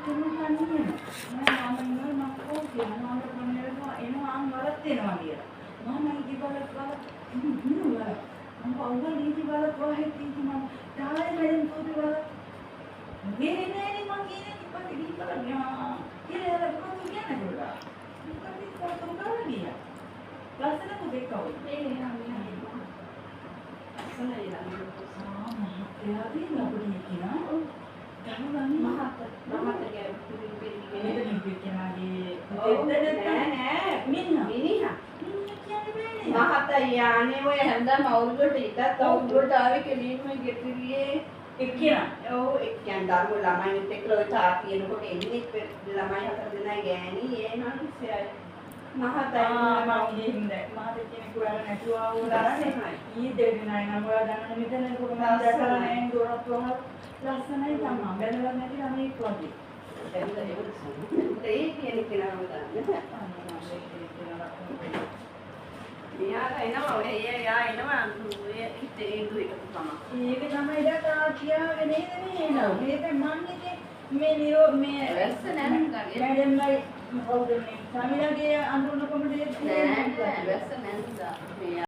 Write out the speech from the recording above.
මම කන්නේ නෑ මම ඉන්නවා මම කෝකේ මම කරනවා එනවා ආන් වරත් වෙනවා කියලා. මම ඉති බලත් නෑ මම අවුල් ඉති බලත් වහෙත් ඉති මම තාලේ මෙන් තෝරි බලත් නේ නේ මම කියන්නේ ඉපත් ඉති බලත් යා කියලා කොහොමද කියන්නේ කියලා. ඉපත් කොහොමද කරන්නේ? ලස්සන පුතේ කවුද? ඒ නෑ අසනයි ළමයි. එයාගේ ලබුණේ කියනවා. දරුවනි මහත්තයාගේ පිළිපෙන්නේ කෙනාගේ නෑ නෑ මිනිහා මහත්තයානේ ඔය හැන්දම අවුරුද්දට ඉතත් අවුරුද්දට ආවේ කෙලින්ම ගෙතිරියේ එක්කිනා ඔව් එක්කන් දරුවෝ ළමයිත් එක්කලා ඔය තාපියනකොට එන්නේ ළමයි හතර දෙනයි ගෑණි ඒ මිනිස්සයයි මහත්තයා මම ඉන්නේ මහත්තයා කෙනෙක් වල නැතුවා උදාරන්නේ ඊ දෙන්නයි නම් ඔයා දන්න මෙතන කොහොමද දැකලා නැහැ දොරත් වහලා ලස්සනයි තමයි බැලුවා නැති ළමයි වගේ ඒ කියන්නේ කෙනාම ගන්න මෙයා එනවා ඔය යා එනවා ඔය හිතේ ඉඳු එක තමයි ඒක තමයි ඩාටා කියාගෙන නේද මේ එනවා මේක මන් ඉතින් මේ නිරෝ මේ වැස්ස නැන්දාගේ මැඩම්මයි කවුද මේ සමිලාගේ අඳුරන කොමඩේ නෑ වැස්ස නැන්දා මේ